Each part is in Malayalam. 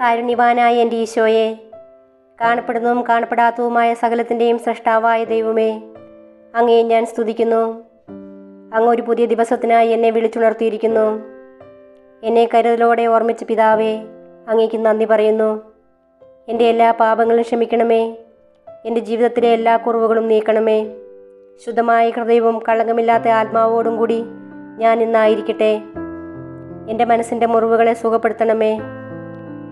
കാരുണ്യവാനായ എൻ്റെ ഈശോയെ, കാണപ്പെടുന്നതും കാണപ്പെടാത്തതുമായ സകലത്തിൻ്റെയും സൃഷ്ടാവായ ദൈവമേ, അങ്ങയെ ഞാൻ സ്തുതിക്കുന്നു. അങ്ങ് ഒരു പുതിയ ദിവസത്തിനായി എന്നെ വിളിച്ചുണർത്തിയിരിക്കുന്നു. എന്നെ കരുതലോടെ ഓർമ്മിച്ച പിതാവേ, അങ്ങേക്ക് നന്ദി പറയുന്നു. എൻ്റെ എല്ലാ പാപങ്ങളും ക്ഷമിക്കണമേ. എൻ്റെ ജീവിതത്തിലെ എല്ലാ കുറവുകളും നീക്കണമേ. ശുദ്ധമായ ഹൃദയവും കളങ്കമില്ലാത്ത ആത്മാവോടും കൂടി ഞാൻ ഇന്നായിരിക്കട്ടെ. എൻ്റെ മനസ്സിൻ്റെ മുറിവുകളെ സുഖപ്പെടുത്തണമേ.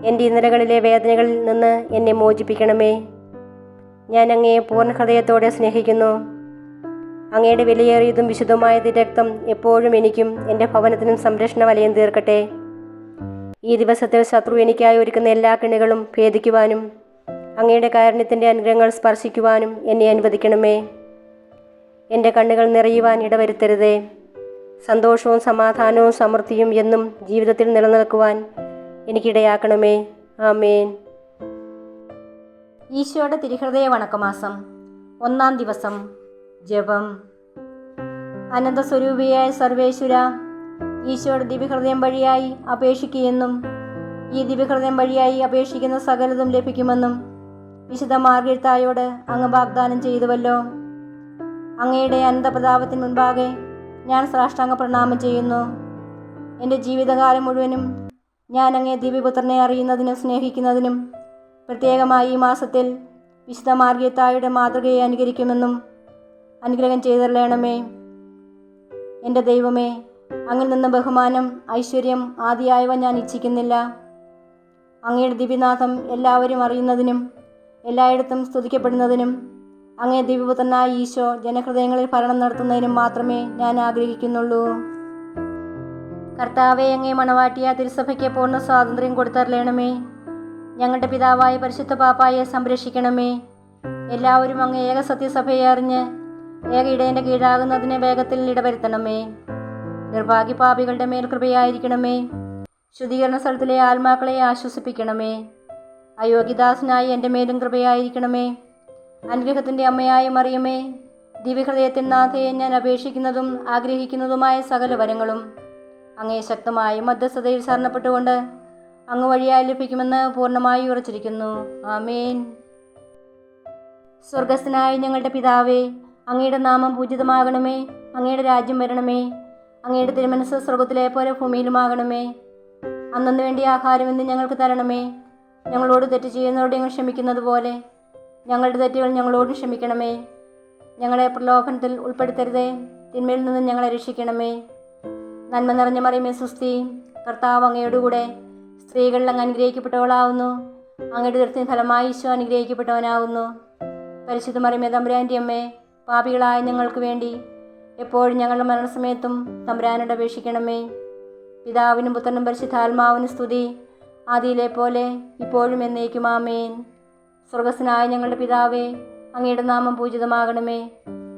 എൻ്റെ ഇന്നലകളിലെ വേദനകളിൽ നിന്ന് എന്നെ മോചിപ്പിക്കണമേ. ഞാൻ അങ്ങയെ പൂർണ്ണ ഹൃദയത്തോടെ സ്നേഹിക്കുന്നു. അങ്ങയുടെ വിലയേറിയതും വിശുദ്ധമായ രക്തം എപ്പോഴും എനിക്കും എൻ്റെ ഭവനത്തിനും സംരക്ഷണ വലയം തീർക്കട്ടെ. ഈ ദിവസത്തിൽ ശത്രു എനിക്കായി ഒരുക്കുന്ന എല്ലാ കെണികളും ഭേദിക്കുവാനും അങ്ങയുടെ കാരുണ്യത്തിൻ്റെ അനുഗ്രഹങ്ങൾ സ്പർശിക്കുവാനും എന്നെ അനുവദിക്കണമേ. എൻ്റെ കണ്ണുകൾ നിറയുവാൻ ഇടവരുത്തരുതേ. സന്തോഷവും സമാധാനവും സമൃദ്ധിയും എന്നും ജീവിതത്തിൽ നിലനിൽക്കുവാൻ എനിക്കിടയാക്കണമേ. ആമേൻ. ഈശോയുടെ തിരുഹൃദയ വണക്കമാസം 1-ാം ദിവസം. ജപം. അനന്തസ്വരൂപിയായ സർവേശ്വര, ഈശോയുടെ ദിവ്യഹൃദയം വഴിയായി അപേക്ഷിക്കുകയെന്നും ഈ ദിവ്യഹൃദയം വഴിയായി അപേക്ഷിക്കുന്ന സകലതും ലഭിക്കുമെന്നും വിശുദ്ധ മാർഗ്ഗരത്തായോട് അങ്ങ് വാഗ്ദാനം ചെയ്തുവല്ലോ. അങ്ങയുടെ അനന്തപ്രതാപത്തിന് മുൻപാകെ ഞാൻ സാഷ്ടാംഗ പ്രണാമം ചെയ്യുന്നു. എൻ്റെ ജീവിതകാലം മുഴുവനും ഞാൻ അങ്ങേ ദിവ്യപുത്രനെ അറിയുന്നതിനും സ്നേഹിക്കുന്നതിനും പ്രത്യേകമായി ഈ മാസത്തിൽ വിശുദ്ധ മാർഗ്ഗരത്തായുടെ മാതൃകയെ അനുകരിക്കുമെന്നും അനുഗ്രഹം ചെയ്തരളയണമേ. എൻ്റെ ദൈവമേ, അങ്ങിൽ നിന്ന് ബഹുമാനം, ഐശ്വര്യം ആദിയായവ ഞാൻ ഇച്ഛിക്കുന്നില്ല. അങ്ങയുടെ ദിവ്യനാഥം എല്ലാവരും അറിയുന്നതിനും എല്ലായിടത്തും സ്തുതിക്കപ്പെടുന്നതിനും അങ്ങേ ദിവ്യപുത്രനായ ഈശോ ജനഹൃദയങ്ങളിൽ ഭരണം നടത്തുന്നതിനും മാത്രമേ ഞാൻ ആഗ്രഹിക്കുന്നുള്ളൂ. കർത്താവെ, അങ്ങേ മണവാട്ടിയ തിരുസഭയ്ക്ക് പൂർണ്ണ സ്വാതന്ത്ര്യം കൊടുത്തരളയണമേ. ഞങ്ങളുടെ പിതാവായ പരിശുദ്ധ പാപ്പായെ സംരക്ഷിക്കണമേ. എല്ലാവരും അങ്ങ് ഏക സത്യസഭയെ അറിഞ്ഞ് ഏക ഇടയൻ്റെ കീഴാകുന്നതിന് വേഗത്തിൽ ഇടവരുത്തണമേ. നിർഭാഗ്യ പാപികളുടെ മേൽ കൃപയായിരിക്കണമേ. ശുദ്ധീകരണ സ്ഥലത്തിലെ ആത്മാക്കളെ ആശ്വസിപ്പിക്കണമേ. അയോഗ്യദാസനായി എൻ്റെ മേലും കൃപയായിരിക്കണമേ. അനുഗ്രഹത്തിൻ്റെ അമ്മയായ മറിയമേ, ദിവ്യഹൃദയത്തിൻ നാഥയെ ഞാൻ അപേക്ഷിക്കുന്നതും ആഗ്രഹിക്കുന്നതുമായ സകല വരങ്ങളും അങ്ങേ ശക്തമായ മധ്യസ്ഥതയിൽ ശരണപ്പെട്ടുകൊണ്ട് അങ്ങ് വഴിയായി ലഭിക്കുമെന്ന് പൂർണ്ണമായി ഉറച്ചിരിക്കുന്നു. ആമേൻ. സ്വർഗസ്ഥനായ ഞങ്ങളുടെ പിതാവേ, അങ്ങയുടെ നാമം പൂജിതമാകണമേ. അങ്ങയുടെ രാജ്യം വരണമേ. അങ്ങയുടെ തിരുമനസ്സ് സ്വർഗത്തിലെ പോലെ ഭൂമിയിലുമാകണമേ. അന്നു വേണ്ടി ആഹാരം ഇന്ന് ഞങ്ങൾക്ക് തരണമേ. ഞങ്ങളോട് തെറ്റ് ചെയ്യുന്നവരോട് ഞങ്ങൾ ക്ഷമിക്കുന്നത് പോലെ ഞങ്ങളുടെ തെറ്റുകൾ ഞങ്ങളോടും ക്ഷമിക്കണമേ. ഞങ്ങളെ പ്രലോഭനത്തിൽ ഉൾപ്പെടുത്തരുതേ. തിന്മയിൽ നിന്ന് ഞങ്ങളെ രക്ഷിക്കണമേ. നന്മ നിറഞ്ഞ മറിയമേ സ്വസ്തി, കർത്താവ് അങ്ങയോടുകൂടെ സ്ത്രീകളിൽ അങ്ങ് അനുഗ്രഹിക്കപ്പെട്ടവളാവുന്നു. അങ്ങയുടെ ഉദരത്തിൻ ഫലമായി ഈശോ അനുഗ്രഹിക്കപ്പെട്ടവനാവുന്നു. പരിശുദ്ധ മറിയമേ തമ്പുരാൻ്റെ അമ്മേ, പാപികളായ ഞങ്ങൾക്ക് വേണ്ടി എപ്പോഴും ഞങ്ങളുടെ മരണസമയത്തും തമ്പുരാനോട് അപേക്ഷിക്കണമേ. പിതാവിനും പുത്രനും പരിശുദ്ധാത്മാവിനും സ്തുതി, ആദിയിലെ പോലെ ഇപ്പോഴും എന്നേക്കും. ആമേൻ. സ്വർഗസ്ഥനായ ഞങ്ങളുടെ പിതാവേ, അങ്ങയുടെ നാമം പൂജിതമാകണമേ.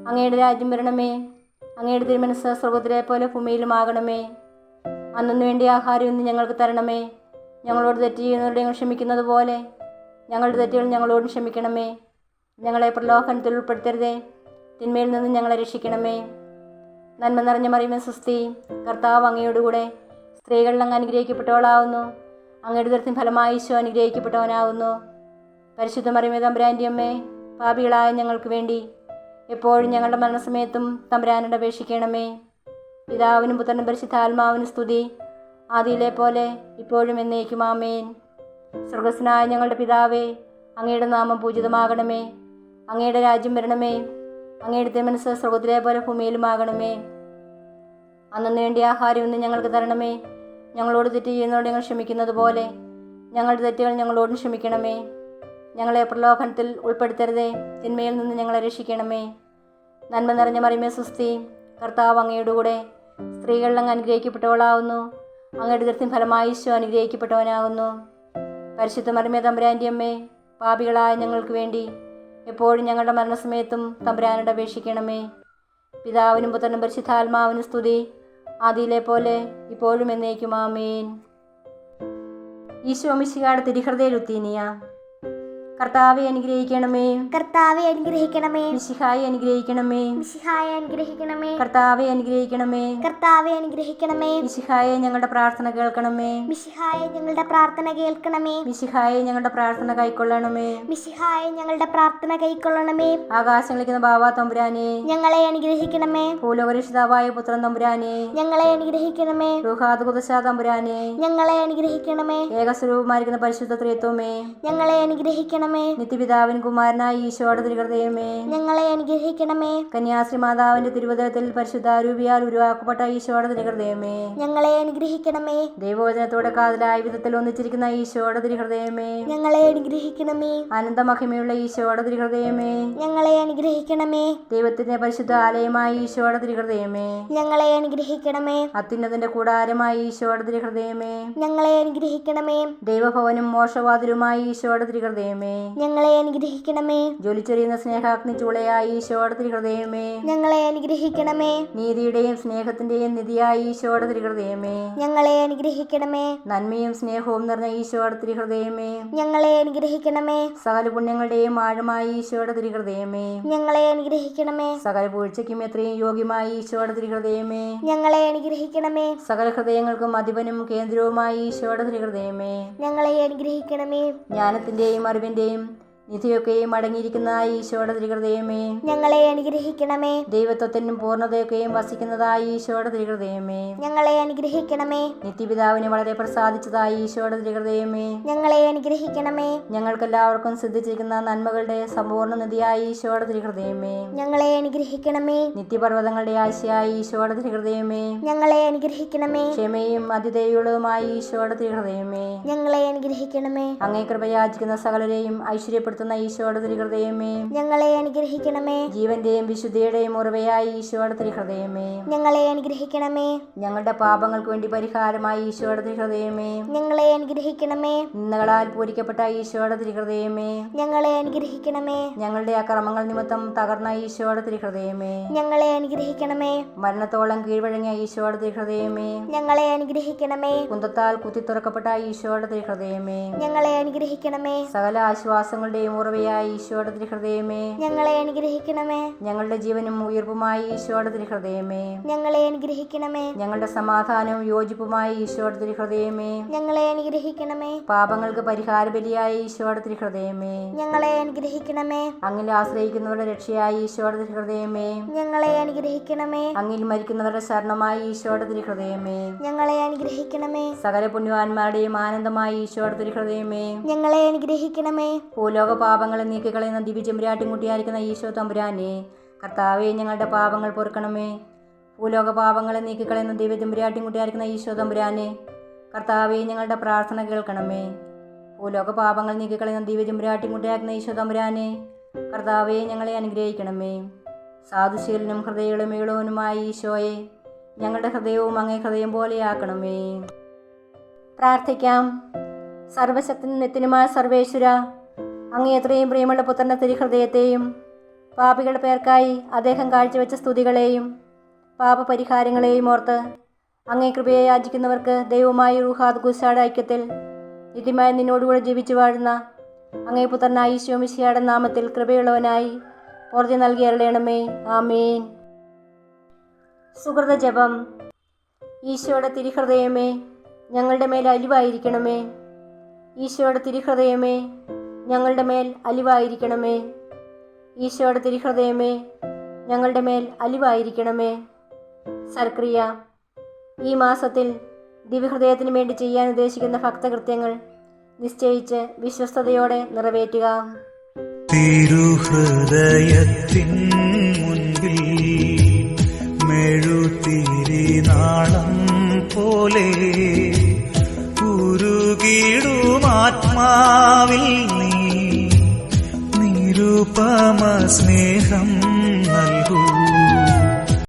അങ്ങയുടെ രാജ്യം വരണമേ. അങ്ങയുടെ തിരുമനസ്സ് സ്വർഗത്തിലെ പോലെ ഭൂമിയിലുമാകണമേ. അന്നു വേണ്ടി ആഹാരം ഇന്ന് ഞങ്ങൾക്ക് തരണമേ. ഞങ്ങളോട് തെറ്റ് ചെയ്യുന്നവരോട് ഞങ്ങൾ ക്ഷമിക്കുന്നത് പോലെ ഞങ്ങളുടെ തെറ്റുകൾ ഞങ്ങളോടും ക്ഷമിക്കണമേ. ഞങ്ങളെ പ്രലോഭനത്തിൽ ഉൾപ്പെടുത്തരുതേ. തിന്മയിൽ നിന്ന് ഞങ്ങളെ രക്ഷിക്കണമേ. നന്മ നിറഞ്ഞ മറിയമേ സ്വസ്തി, കർത്താവ് അങ്ങയോടുകൂടെ സ്ത്രീകളിൽ അങ്ങ് അനുഗ്രഹിക്കപ്പെട്ടവളാവുന്നു. അങ്ങയുടെ ഉദരത്തിൻ ഫലമായി ഈശോ അനുഗ്രഹിക്കപ്പെട്ടവനാവുന്നു. പരിശുദ്ധ മറിയമേ തമ്പുരാൻ്റെ അമ്മേ, പാപികളായ ഞങ്ങൾക്ക് വേണ്ടി എപ്പോഴും ഞങ്ങളുടെ മരണസമയത്തും തമ്പുരാനോട് അപേക്ഷിക്കണമേ. പിതാവിനും പുത്രനും പരിശുദ്ധാത്മാവിനും സ്തുതി, ആദിയിലെ പോലെ ഇപ്പോഴും എന്നേക്കും. ആമേൻ. സ്വർഗസ്ഥനായ ഞങ്ങളുടെ പിതാവേ, അങ്ങയുടെ നാമം പൂജിതമാകണമേ. അങ്ങയുടെ രാജ്യം വരണമേ. അങ്ങയുടെ തിരുമനസ്സ് സ്വർഗത്തിലെ പോലെ ഭൂമിയിലുമാകണമേ. അന്നു വേണ്ടി ആഹാരം ഇന്ന് ഞങ്ങൾക്ക് തരണമേ. ഞങ്ങളോട് തെറ്റ് ചെയ്യുന്നവരോട് ഞങ്ങൾ ക്ഷമിക്കുന്നത് പോലെ ഞങ്ങളുടെ തെറ്റുകൾ ഞങ്ങളോടും ക്ഷമിക്കണമേ. ഞങ്ങളെ പ്രലോഭനത്തിൽ ഉൾപ്പെടുത്തരുതേ. തിന്മയിൽ നിന്ന് ഞങ്ങളെ രക്ഷിക്കണമേ. നന്മ നിറഞ്ഞ മറിയമേ സ്വസ്തി, കർത്താവ് അങ്ങയോടുകൂടെ സ്ത്രീകളിൽ അങ്ങ് അനുഗ്രഹിക്കപ്പെട്ടവളാവുന്നു. അങ്ങയുടെ ഉദരത്തിൻ ഫലമായി ഈശോ അനുഗ്രഹിക്കപ്പെട്ടവനാകുന്നു. പരിശുദ്ധ മറിയമേ തമ്പുരാൻ്റെ അമ്മേ, പാപികളായ ഞങ്ങൾക്ക് വേണ്ടി എപ്പോഴും ഞങ്ങളുടെ മരണസമയത്തും തമ്പുരാനോട് അപേക്ഷിക്കണമേ. പിതാവിനും പുത്രനും പരിശുദ്ധാത്മാവിനും സ്തുതി, ആദിയിലെ പോലെ ഇപ്പോഴും എന്നേക്കും. ആമേൻ. ഈശോ മിശിഹായുടെ തിരുഹൃദയ ലുത്തീനിയ. കർത്താവെ അനുഗ്രഹിക്കണമേ. കർത്താവെ അനുഗ്രഹിക്കണമേ. മിശിഹായെ അനുഗ്രഹിക്കണമേ. മിശിഹായെ അനുഗ്രഹിക്കണമേ. കർത്താവെ അനുഗ്രഹിക്കണമേ. കർത്താവെ അനുഗ്രഹിക്കണമേ. മിശിഹായെ ഞങ്ങളുടെ പ്രാർത്ഥന കേൾക്കണമേ. മിശിഹായെ ഞങ്ങളുടെ പ്രാർത്ഥന കേൾക്കണമേ. മിശിഹായെ ഞങ്ങളുടെ പ്രാർത്ഥന കൈക്കൊള്ളണമേ. മിശിഹായെ ഞങ്ങളുടെ പ്രാർത്ഥന കൈക്കൊള്ളണമേ. ആകാശങ്ങളിരിക്കുന്ന ബാവാ തമ്പുരാനെ, ഞങ്ങളെ അനുഗ്രഹിക്കണമേ. ഭൂലോകരക്ഷിതാവായ പുത്രൻ തമ്പുരാനെ, ഞങ്ങളെ അനുഗ്രഹിക്കണമേ. റുഹാദ് ഖുദ്ദൂസാ തമ്പുരാനെ, ഞങ്ങളെ അനുഗ്രഹിക്കണമേ. ഏകസ്വരൂപമായിരിക്കുന്ന പരിശുദ്ധ ത്രിത്വമേ, ഞങ്ങളെ അനുഗ്രഹിക്കണമേ. നിത്യപിതാവിൻ കുമാരനായ ഈശോയുടെ തിരുഹൃദയമേ, ഞങ്ങളെ അനുഗ്രഹിക്കണമേ. കന്യാശ്രീ മാതാവിന്റെ തിരുവദയത്തിൽ പരിശുദ്ധാരൂപിയാൽ ഉരുവാക്കപ്പെട്ട ഈശോയുടെ തിരുഹൃദയമേ, ഞങ്ങളെ അനുഗ്രഹിക്കണമേ. ദൈവവചനത്തോടെ കാതലായ വിധത്തിൽ ഒന്നിച്ചിരിക്കുന്ന ഈശോയുടെ തിരുഹൃദയമേ, ഞങ്ങളെ അനുഗ്രഹിക്കണമേ. അനന്തമഹിമയുള്ള ഈശോയുടെ തിരുഹൃദയമേ, ഞങ്ങളെ അനുഗ്രഹിക്കണമേ. ദൈവത്തിന്റെ പരിശുദ്ധ ആലയമായ ഈശോയുടെ തിരുഹൃദയമേ, ഞങ്ങളെ അനുഗ്രഹിക്കണമേ. അത്യുന്നതിന്റെ കൂടാരമായ ഈശോയുടെ തിരുഹൃദയമേ, ഞങ്ങളെ അനുഗ്രഹിക്കണമേ. ദൈവഭവനും മോക്ഷവാതിലുമായ ഈശോയുടെ തിരുഹൃദയമേ, ഞങ്ങളെ അനുഗ്രഹിക്കണമേ. ജ്വലിച്ചെറിയുന്ന സ്നേഹാഗ്നി ചൂളയായ ഈശോയുടെ തിരുഹൃദയമേ, ഞങ്ങളെ അനുഗ്രഹിക്കണമേ. നീതിയുടെയും സ്നേഹത്തിന്റെയും നിധിയായ ഈശോയുടെ തിരുഹൃദയമേ, ഞങ്ങളെ അനുഗ്രഹിക്കണമേ. നന്മയും സ്നേഹവും നിറഞ്ഞ ഈശോയുടെ തിരുഹൃദയമേ, ഞങ്ങളെ അനുഗ്രഹിക്കണമേ. സകല പുണ്യങ്ങളുടെയും ആഴമായ ഈശോയുടെ തിരുഹൃദയമേ, ഞങ്ങളെ അനുഗ്രഹിക്കണമേ. സകല വീഴ്ചയ്ക്കും എത്രയും യോഗ്യമായ ഈശോയുടെ തിരുഹൃദയമേ, ഞങ്ങളെ അനുഗ്രഹിക്കണമേ. സകല ഹൃദയങ്ങൾക്കും അധിപനും കേന്ദ്രവുമായ ഈശോയുടെ തിരുഹൃദയമേ, ഞങ്ങളെ അനുഗ്രഹിക്കണമേ. ജ്ഞാനത്തിന്റെയും അറിവിന്റെയും നിധിയൊക്കെയും അടങ്ങിയിരിക്കുന്ന ഈശോയുടെ തിരുഹൃദയമേ, ഞങ്ങളെ അനുഗ്രഹിക്കണമേ. ദൈവത്വത്തിനും പൂർണ്ണതയൊക്കെയും വസിക്കുന്നതായ ഈശോയുടെ തിരുഹൃദയമേ, ഞങ്ങളെ അനുഗ്രഹിക്കണമേ. നിത്യപിതാവിനെ വളരെ പ്രസാദിച്ചതായ ഈശോയുടെ തിരുഹൃദയമേ, ഞങ്ങളെ അനുഗ്രഹിക്കണമേ. ഞങ്ങൾക്കെല്ലാവർക്കും സിദ്ധിച്ചിരിക്കുന്ന നന്മകളുടെ സമ്പൂർണ്ണ നിധിയായ ഈശോയുടെ തിരുഹൃദയമേ, ഞങ്ങളെ അനുഗ്രഹിക്കണമേ. നിത്യപർവ്വതങ്ങളുടെ ആശയായ ഈശോയുടെ തിരുഹൃദയമേ, ഞങ്ങളെ അനുഗ്രഹിക്കണമേ. ക്ഷമയും അതിദയുള്ളതുമായ ഈശോയുടെ തിരുഹൃദയമേ, ഞങ്ങളെ അനുഗ്രഹിക്കണമേ. അങ്ങേ കൃപയാചിക്കുന്ന സകലരെയും ഐശ്വര്യപ്പെടുത്തുന്ന ഈശോയുടെ തിരുഹൃദയമേ, ഞങ്ങളെ അനുഗ്രഹിക്കണമേ. ജീവന്റെയും വിശുദ്ധിയുടെയും ഉറവയായ ഈശോയുടെ തിരുഹൃദയമേ, ഞങ്ങളെ അനുഗ്രഹിക്കണമേ. ഞങ്ങളുടെ പാപങ്ങൾക്ക് വേണ്ടി പരിഹാരമായ ഈശോയുടെ തിരുഹൃദയമേ, ഞങ്ങളെ അനുഗ്രഹിക്കണമേ. നിന്ദകളാൽ പൂരിക്കപ്പെട്ട ഈശോയുടെ തിരുഹൃദയമേ, ഞങ്ങളെ അനുഗ്രഹിക്കണമേ. ഞങ്ങളുടെ അക്രമങ്ങൾ നിമിത്തം തകർന്ന ഈശോയുടെ തിരുഹൃദയമേ, ഞങ്ങളെ അനുഗ്രഹിക്കണമേ. മരണത്തോളം കീഴ്വഴങ്ങിയ ഈശോയുടെ തിരുഹൃദയമേ, ഞങ്ങളെ അനുഗ്രഹിക്കണമേ. കുന്തത്താൽ കുത്തി തുറക്കപ്പെട്ട ഈശോയുടെ തിരുഹൃദയമേ, ഞങ്ങളെ അനുഗ്രഹിക്കണമേ. സകല ആശ്വാസങ്ങളുടെയും ഉറവയായ ഈശോയുടെ തിരുഹൃദയമേ, ഞങ്ങളെ അനുഗ്രഹിക്കണമേ. ഞങ്ങളുടെ ജീവനും ഉയർപ്പുമായ ഈശോയുടെ തിരുഹൃദയമേ, ഞങ്ങളെ അനുഗ്രഹിക്കണമേ. ഞങ്ങളുടെ സമാധാനവും യോജിപ്പുമായ ഈശോയുടെ തിരുഹൃദയമേ, ഞങ്ങളെ അനുഗ്രഹിക്കണമേ. പാപങ്ങൾക്ക് പരിഹാര ബലിയായ ഈശോയുടെ തിരുഹൃദയമേ, ഞങ്ങളെ അനുഗ്രഹിക്കണമേ. അങ്ങിൽ ആശ്രയിക്കുന്നവരുടെ രക്ഷയായ ഈശോയുടെ തിരുഹൃദയമേ, ഞങ്ങളെ അനുഗ്രഹിക്കണമേ. അങ്ങിൽ മരിക്കുന്നവരുടെ ശരണമായ ഈശോയുടെ തിരുഹൃദയമേ, ഞങ്ങളെ അനുഗ്രഹിക്കണമേ. സകല പുണ്യവാന്മാരുടെയും ആനന്ദമായ ഈശോയുടെ തിരുഹൃദയമേ, ഞങ്ങളെ അനുഗ്രഹിക്കണമേ. ഭൂലോക പാപങ്ങളെ നീക്കിക്കളയുന്ന ദിവ്യചെമ്പുരാട്ടിൻകുട്ടിയായിരിക്കുന്ന ഈശോ തമ്പുരാനെ, കർത്താവെ ഞങ്ങളുടെ പാപങ്ങൾ പൊറുക്കണമേ. ഭൂലോക പാപങ്ങളെ നീക്കിക്കളയുന്ന ദിവ്യചെമ്പുരാട്ടിൻകുട്ടിയായിരിക്കുന്ന ഈശോ തമ്പുരാനെ, കർത്താവെ ഞങ്ങളുടെ പ്രാർത്ഥന കേൾക്കണമേ. ഭൂലോക പാപങ്ങൾ നീക്കിക്കളയുന്ന ദിവ്യചെമ്പുരാട്ടിൻകുട്ടിയായിരിക്കുന്ന ഈശോ തമ്പുരാനെ, കർത്താവെ ഞങ്ങളെ അനുഗ്രഹിക്കണമേ. സാധുശീലനും ഹൃദയങ്ങളുമേളവനുമായ ഈശോയെ, ഞങ്ങളുടെ ഹൃദയവും അങ്ങേ ഹൃദയം പോലെയാക്കണമേ. പ്രാർത്ഥിക്കാം. സർവശക്തനും നിത്യനുമായ സർവേശ്വര, അങ്ങേ എത്രയും പ്രിയമുള്ള പുത്രന്റെ തിരുഹൃദയത്തെയും പാപികളുടെ പേർക്കായി അദ്ദേഹം കാഴ്ചവെച്ച സ്തുതികളെയും പാപപരിഹാരങ്ങളെയും ഓർത്ത് അങ്ങേ കൃപയെ യാചിക്കുന്നവർക്ക് ദൈവമായ റുഹാദ് ഖുദ്ദൂസായുടെ ഐക്യത്തിൽ നിത്യമായി നിന്നോടുകൂടെ ജീവിച്ചു വാഴുന്ന അങ്ങേ പുത്രനായ ഈശോ മിശിഹായുടെ നാമത്തിൽ കൃപയുള്ളവനായി ഓർത്തി നൽകി അരുളണമേ. ആമേൻ. സുഹൃത ജപം. ഈശോയുടെ തിരുഹൃദയമേ, ഞങ്ങളുടെ മേൽ അലിവായിരിക്കണമേ. ഈശോയുടെ തിരുഹൃദയമേ, ഞങ്ങളുടെ മേൽ അലിവായിരിക്കണമേ. ഈശോയുടെ തിരുഹൃദയമേ, ഞങ്ങളുടെ മേൽ അലിവായിരിക്കണമേ. സൽക്രിയ. ഈ മാസത്തിൽ ദിവ്യഹൃദയത്തിന് വേണ്ടി ചെയ്യാൻ ഉദ്ദേശിക്കുന്ന ഭക്തകൃത്യങ്ങൾ നിശ്ചയിച്ച് വിശ്വസ്തയോടെ നിറവേറ്റുക. തിരുഹൃദയത്തിൻ മുൻപിൽ മെഴുതിരിനാളം പോലെ ഉരുകിടുമാത്മാവിൽ നീ നിരുപമ സ്നേഹം നൽകൂ.